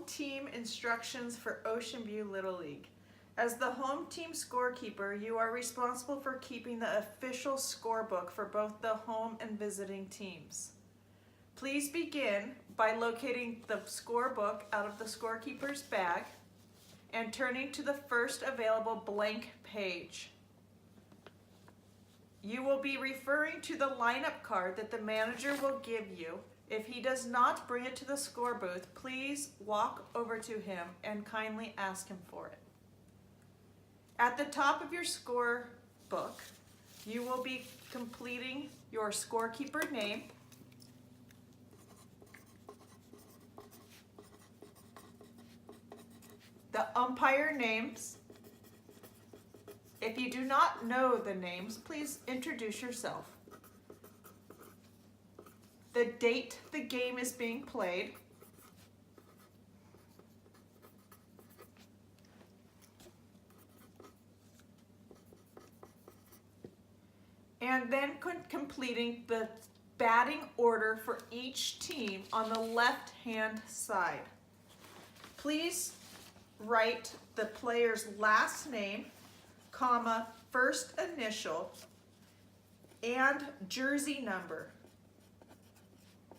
team instructions for Ocean View Little League. As the home team scorekeeper, you are responsible for keeping the official scorebook for both the home and visiting teams. Please begin by locating the scorebook out of the scorekeeper's bag and turning to the first available blank page. You will be referring to the lineup card that the manager will give you. If he does not bring it to the score booth, please walk over to him and kindly ask him for it. At the top of your score book, you will be completing your scorekeeper name, the umpire names. If you do not know the names, please introduce yourself. The date the game is being played, and then completing the batting order for each team on the left-hand side. Please write the player's last name, comma, first initial, and jersey number.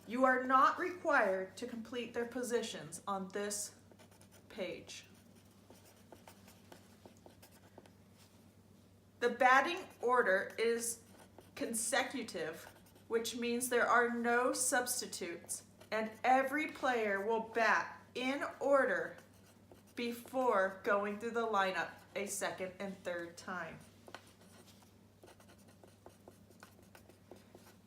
You are not required to complete their positions on this page. The batting order is consecutive, which means there are no substitutes, and every player will bat in order before going through the lineup a second and third time.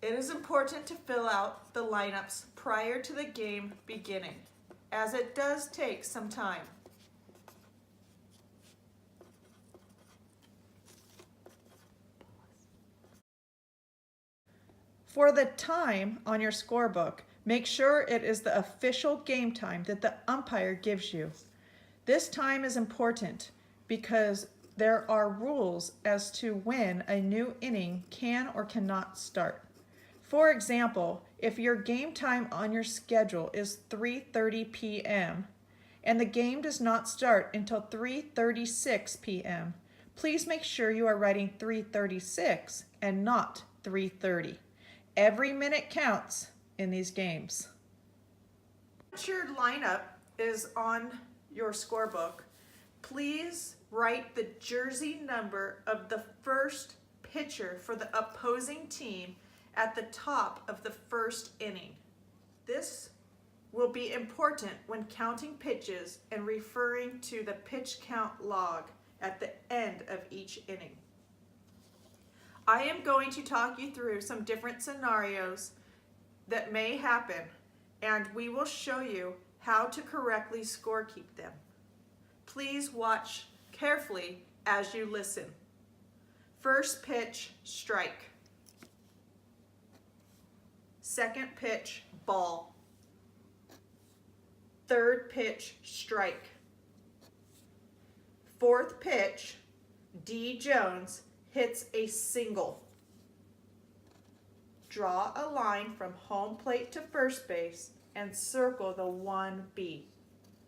It is important to fill out the lineups prior to the game beginning, as it does take some time. For the time on your scorebook, make sure it is the official game time that the umpire gives you. This time is important because there are rules as to when a new inning can or cannot start. For example, if your game time on your schedule is 3:30 p.m. and the game does not start until 3:36 p.m., please make sure you are writing 3:36 and not 3:30. Every minute counts in these games. Once your lineup is on your scorebook, please write the jersey number of the first pitcher for the opposing team at the top of the first inning. This will be important when counting pitches and referring to the pitch count log at the end of each inning. I am going to talk you through some different scenarios that may happen, and we will show you how to correctly scorekeep them. Please watch carefully as you listen. First pitch, strike. Second pitch, ball. Third pitch, strike. Fourth pitch, D. Jones hits a single. Draw a line from home plate to first base and circle the 1B.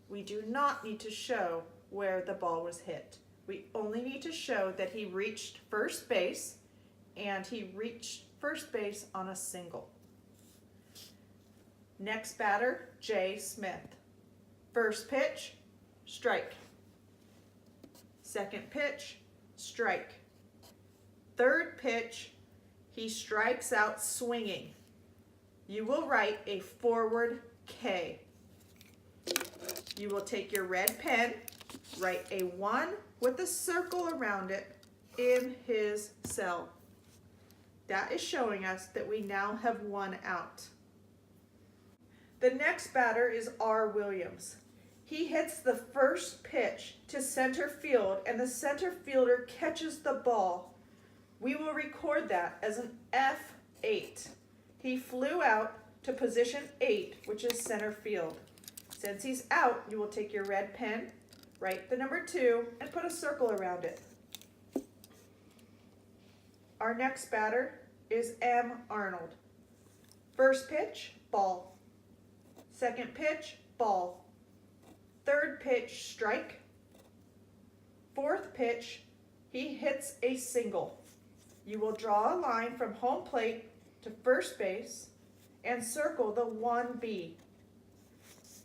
We do not need to show where the ball was hit. We only need to show that he reached first base, and he reached first base on a single. Next batter, J. Smith. First pitch, strike. Second pitch, strike. Third pitch, he strikes out swinging. You will write a forward K. You will take your red pen, write a 1 with a circle around it in his cell. That is showing us that we now have 1 out. The next batter is R. Williams. He hits the first pitch to center field, and the center fielder catches the ball. We will record that as an F8. He flew out to position 8, which is center field. Since he's out, you will take your red pen, write the number 2, and put a circle around it. Our next batter is M. Arnold. First pitch, ball. Second pitch, ball. Third pitch, strike. Fourth pitch, he hits a single. You will draw a line from home plate to first base and circle the 1B.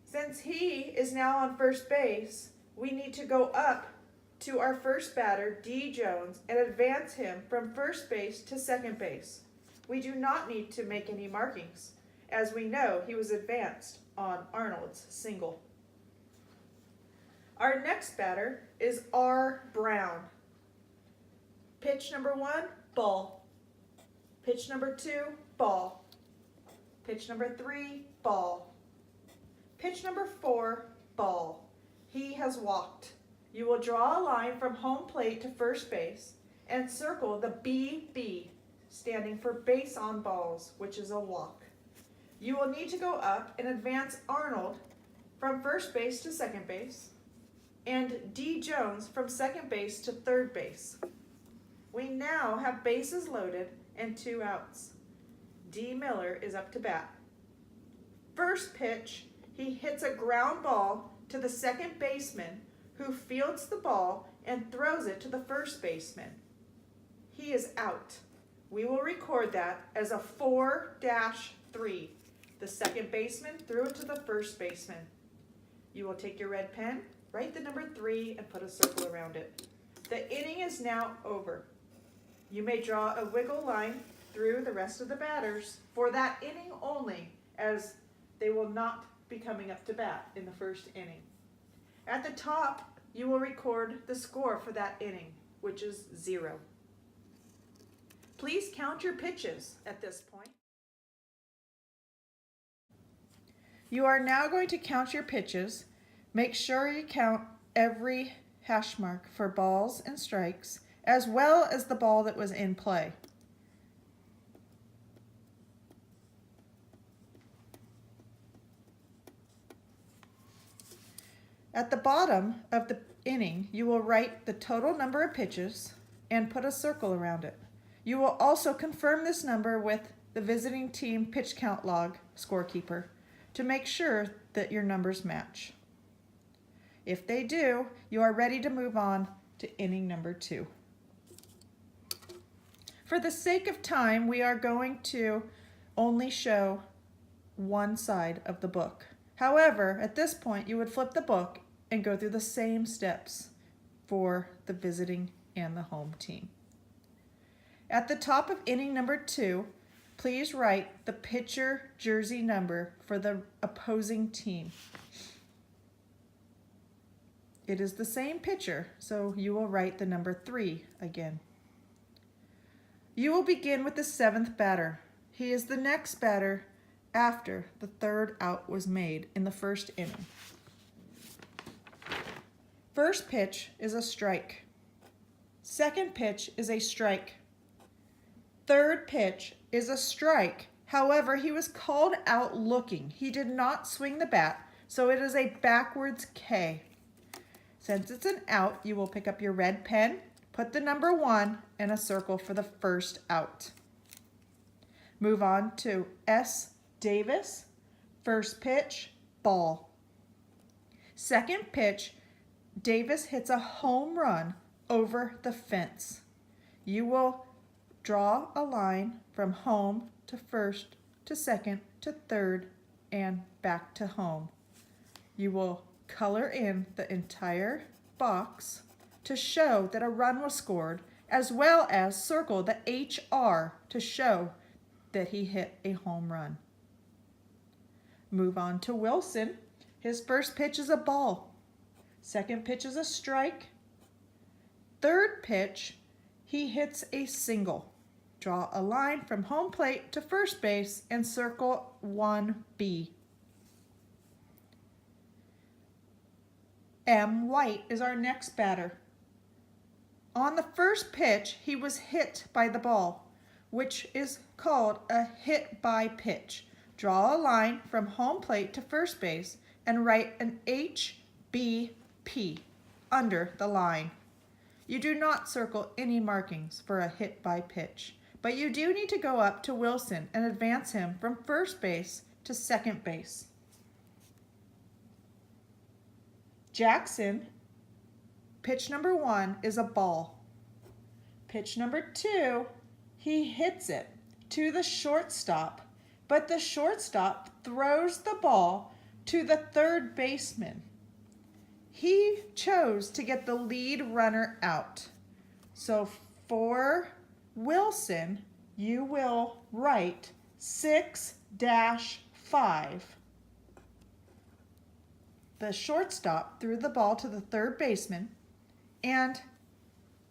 Since he is now on first base, we need to go up to our first batter, D. Jones, and advance him from first base to second base. We do not need to make any markings, as we know he was advanced on Arnold's single. Our next batter is R. Brown. Pitch number 1, ball. Pitch number 2, ball. Pitch number 3, ball. Pitch number 4, ball. He has walked. You will draw a line from home plate to first base and circle the BB, standing for base on balls, which is a walk. You will need to go up and advance Arnold from first base to second base and D. Jones from second base to third base. We now have bases loaded and 2 outs. D. Miller is up to bat. First pitch, he hits a ground ball to the second baseman, who fields the ball and throws it to the first baseman. He is out. We will record that as a 4-3. The second baseman threw it to the first baseman. You will take your red pen, write the number 3, and put a circle around it. The inning is now over. You may draw a wiggle line through the rest of the batters for that inning only, as they will not be coming up to bat in the first inning. At the top, you will record the score for that inning, which is 0. Please count your pitches at this point. You are now going to count your pitches. Make sure you count every hash mark for balls and strikes, as well as the ball that was in play. At the bottom of the inning, you will write the total number of pitches and put a circle around it. You will also confirm this number with the visiting team pitch count log scorekeeper to make sure that your numbers match. If they do, you are ready to move on to inning number 2. For the sake of time, we are going to only show one side of the book. However, at this point, you would flip the book and go through the same steps for the visiting and the home team. At the top of inning number 2, please write the pitcher jersey number for the opposing team. It is the same pitcher, so you will write the number 3 again. You will begin with the 7th batter. He is the next batter after the 3rd out was made in the first inning. First pitch is a strike. Second pitch is a strike. Third pitch is a strike. However, he was called out looking. He did not swing the bat, so it is a backwards K. Since it's an out, you will pick up your red pen, put the number 1 in a circle for the first out. Move on to S. Davis. First pitch, ball. Second pitch, Davis hits a home run over the fence. You will draw a line from home to first to second to third and back to home. You will color in the entire box to show that a run was scored, as well as circle the HR to show that he hit a home run. Move on to Wilson. His first pitch is a ball. Second pitch is a strike. Third pitch, he hits a single. Draw a line from home plate to first base and circle 1B. M. White is our next batter. On the first pitch, he was hit by the ball, which is called a hit by pitch. Draw a line from home plate to first base and write an HBP under the line. You do not circle any markings for a hit by pitch, but you do need to go up to Wilson and advance him from first base to second base. Jackson, pitch number 1 is a ball. Pitch number 2, he hits it to the shortstop, but the shortstop throws the ball to the third baseman. He chose to get the lead runner out. So for Wilson, you will write 6-5. The shortstop threw the ball to the third baseman and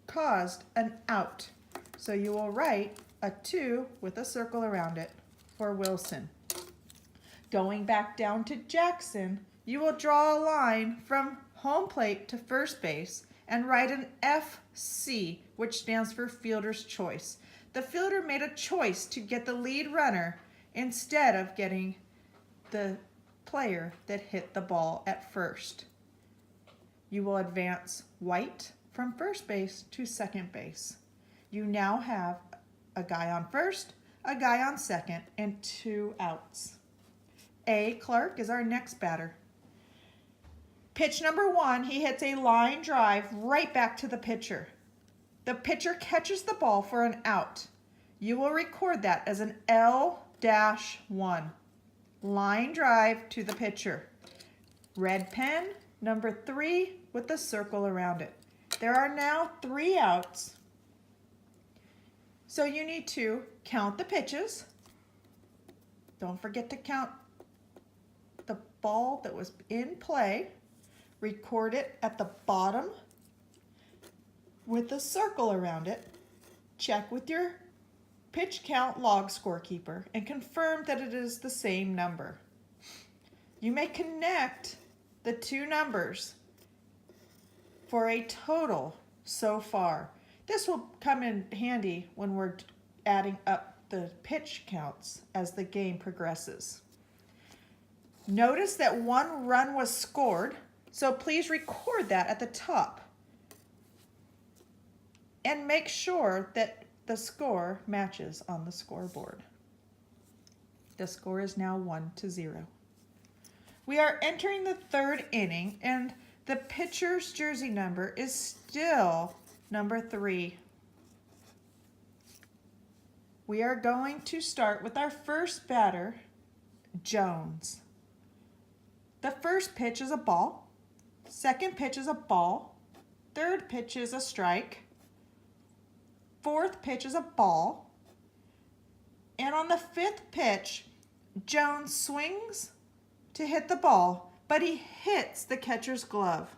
caused an out. So you will write a 2 with a circle around it for Wilson. Going back down to Jackson, you will draw a line from home plate to first base and write an FC, which stands for fielder's choice. The fielder made a choice to get the lead runner instead of getting the player that hit the ball at first. You will advance white from first base to second base. You now have a guy on first, a guy on second, and 2 outs. A. Clark is our next batter. Pitch number 1, he hits a line drive right back to the pitcher. The pitcher catches the ball for an out. You will record that as an L-1. Line drive to the pitcher. Red pen, number 3 with the circle around it. There are now 3 outs. So you need to count the pitches. Don't forget to count the ball that was in play. Record it at the bottom with a circle around it. Check with your pitch count log scorekeeper and confirm that it is the same number. You may connect the 2 numbers for a total so far. This will come in handy when we're adding up the pitch counts as the game progresses. Notice that 1 run was scored, so please record that at the top. And make sure that the score matches on the scoreboard. The score is now 1-0. We are entering the 3rd inning, and the pitcher's jersey number is still number 3. We are going to start with our first batter, Jones. The first pitch is a ball. Second pitch is a ball. Third pitch is a strike. Fourth pitch is a ball. And on the 5th pitch, Jones swings to hit the ball, but he hits the catcher's glove.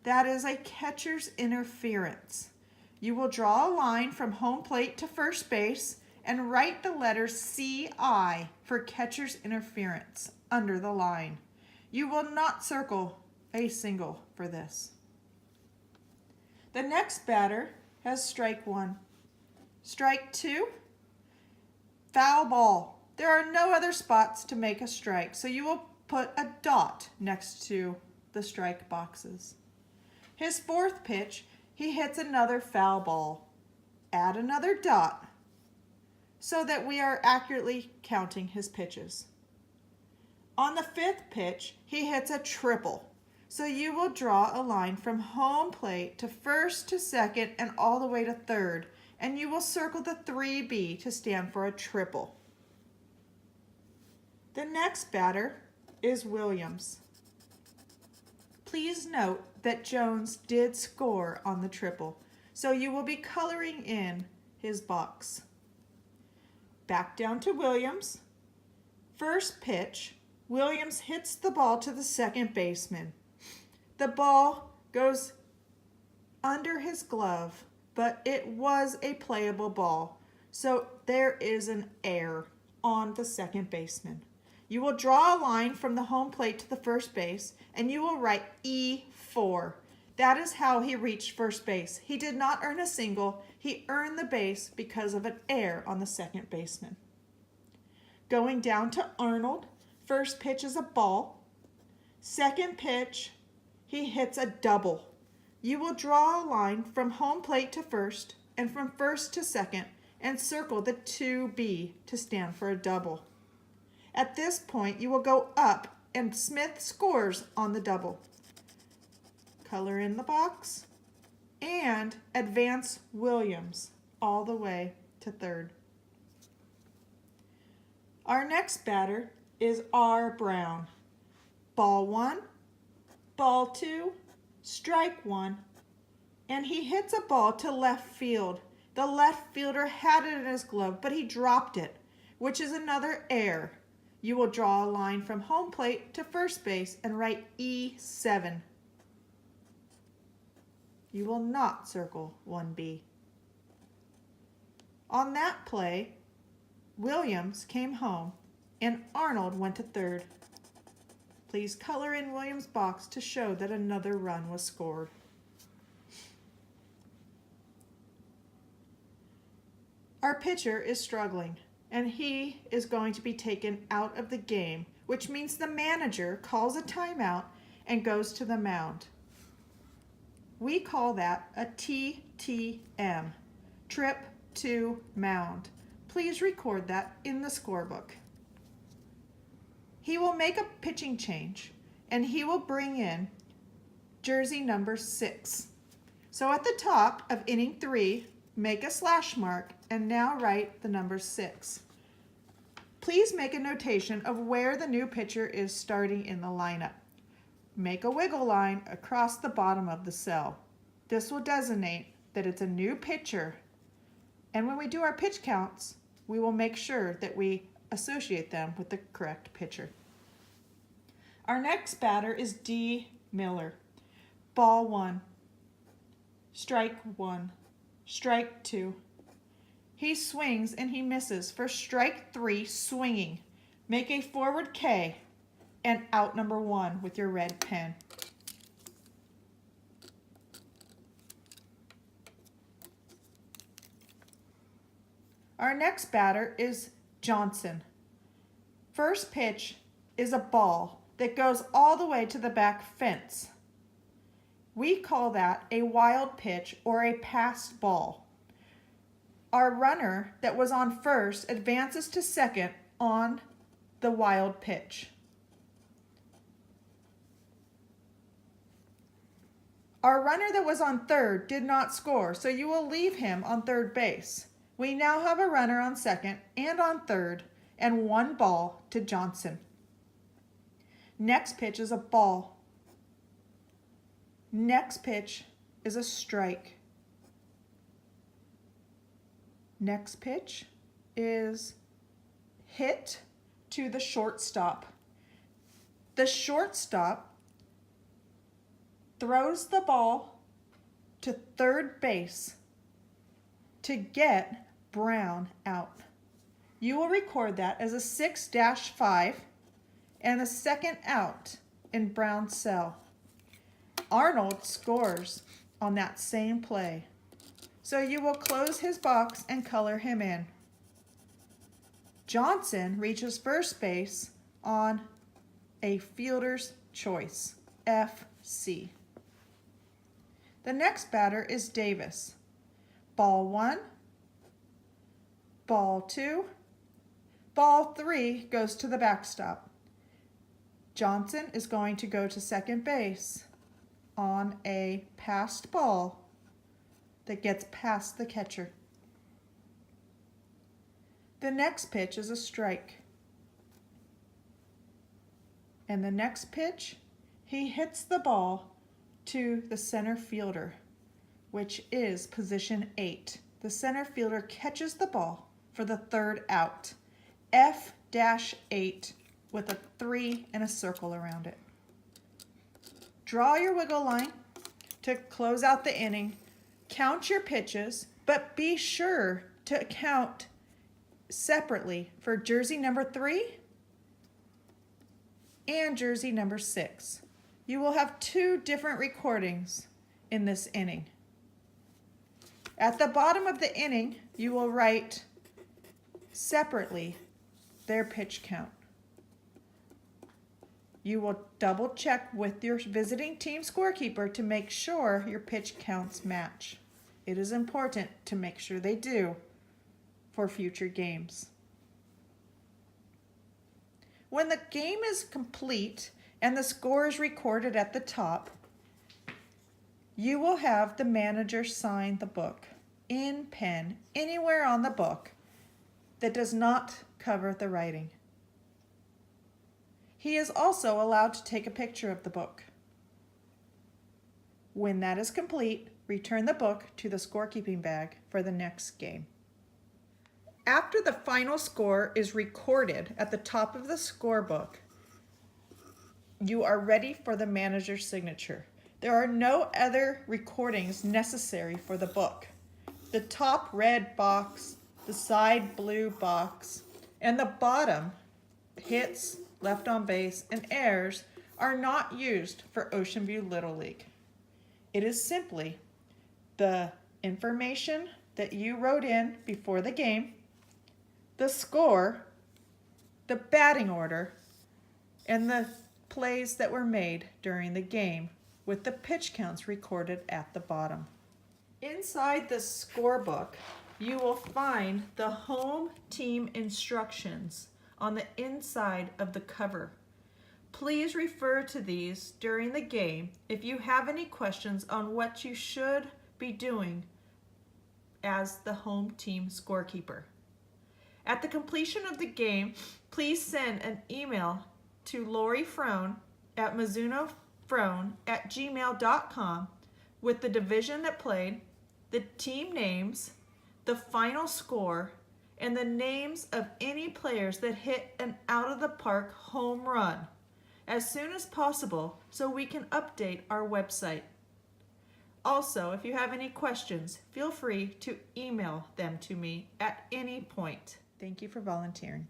That is a catcher's interference. You will draw a line from home plate to first base and write the letters CI for catcher's interference under the line. You will not circle a single for this. The next batter has strike 1. Strike 2, foul ball. There are no other spots to make a strike, so you will put a dot next to the strike boxes. His 4th pitch, he hits another foul ball. Add another dot so that we are accurately counting his pitches. On the 5th pitch, he hits a triple. So you will draw a line from home plate to first to second and all the way to third, and you will circle the 3B to stand for a triple. The next batter is Williams. Please note that Jones did score on the triple, so you will be coloring in his box. Back down to Williams. First pitch, Williams hits the ball to the second baseman. The ball goes under his glove, but it was a playable ball, so there is an error on the second baseman. You will draw a line from the home plate to the first base, and you will write E4. That is how he reached first base. He did not earn a single. He earned the base because of an error on the second baseman. Going down to Arnold, first pitch is a ball. Second pitch, he hits a double. You will draw a line from home plate to first and from first to second and circle the 2B to stand for a double. At this point, you will go up and Smith scores on the double. color in the box, and advance Williams all the way to third. Our next batter is R. Brown. Ball 1, ball 2, strike 1, and he hits a ball to left field. The left fielder had it in his glove, but he dropped it, which is another error. You will draw a line from home plate to first base and write E7. You will not circle 1B. On that play, Williams came home and Arnold went to third. Please color in Williams' box to show that another run was scored. Our pitcher is struggling, and he is going to be taken out of the game, which means the manager calls a timeout and goes to the mound. We call that a TTM, trip to mound. Please record that in the scorebook. He will make a pitching change, and he will bring in jersey number 6. So at the top of inning 3, make a slash mark and now write the number 6. Please make a notation of where the new pitcher is starting in the lineup. Make a wiggle line across the bottom of the cell. This will designate that it's a new pitcher, and when we do our pitch counts, we will make sure that we associate them with the correct pitcher. Our next batter is D. Miller. Ball 1, strike 1, strike 2. He swings and he misses for strike 3, swinging. Make a forward K and out number 1 with your red pen. Our next batter is Johnson. First pitch is a ball that goes all the way to the back fence. We call that a wild pitch or a passed ball. Our runner that was on first advances to second on the wild pitch. Our runner that was on third did not score, so you will leave him on third base. We now have a runner on second and on third and 1 ball to Johnson. Next pitch is a ball. Next pitch is a strike. Next pitch is hit to the shortstop. The shortstop throws the ball to third base to get Brown out. You will record that as a 6-5 and a second out in Brown's cell. Arnold scores on that same play. So you will close his box and color him in. Johnson reaches first base on a fielder's choice, FC. The next batter is Davis. Ball 1, ball 2, ball 3 goes to the backstop. Johnson is going to go to second base on a passed ball that gets past the catcher. The next pitch is a strike. And the next pitch, he hits the ball to the center fielder, which is position 8. The center fielder catches the ball for the third out. F-8 with a 3 and a circle around it. Draw your wiggle line to close out the inning. Count your pitches, but be sure to count separately for jersey number 3 and jersey number 6. You will have 2 different recordings in this inning. At the bottom of the inning, you will write separately their pitch count. You will double check with your visiting team scorekeeper to make sure your pitch counts match. It is important to make sure they do for future games. When the game is complete and the score is recorded at the top, you will have the manager sign the book in pen anywhere on the book that does not cover the writing. He is also allowed to take a picture of the book. When that is complete, return the book to the scorekeeping bag for the next game. After the final score is recorded at the top of the scorebook, you are ready for the manager's signature. There are no other recordings necessary for the book. The top red box, the side blue box, and the bottom hits, left on base, and errors are not used for Ocean View Little League. It is simply the information that you wrote in before the game, the score, the batting order, and the plays that were made during the game with the pitch counts recorded at the bottom. Inside the scorebook, you will find the home team instructions on the inside of the cover. Please refer to these during the game if you have any questions on what you should be doing as the home team scorekeeper. At the completion of the game, please send an email to Lori Frone at mizunofrone@gmail.com with the division that played, the team names, the final score, and the names of any players that hit an out-of-the-park home run as soon as possible so we can update our website. Also, if you have any questions, feel free to email them to me at any point. Thank you for volunteering.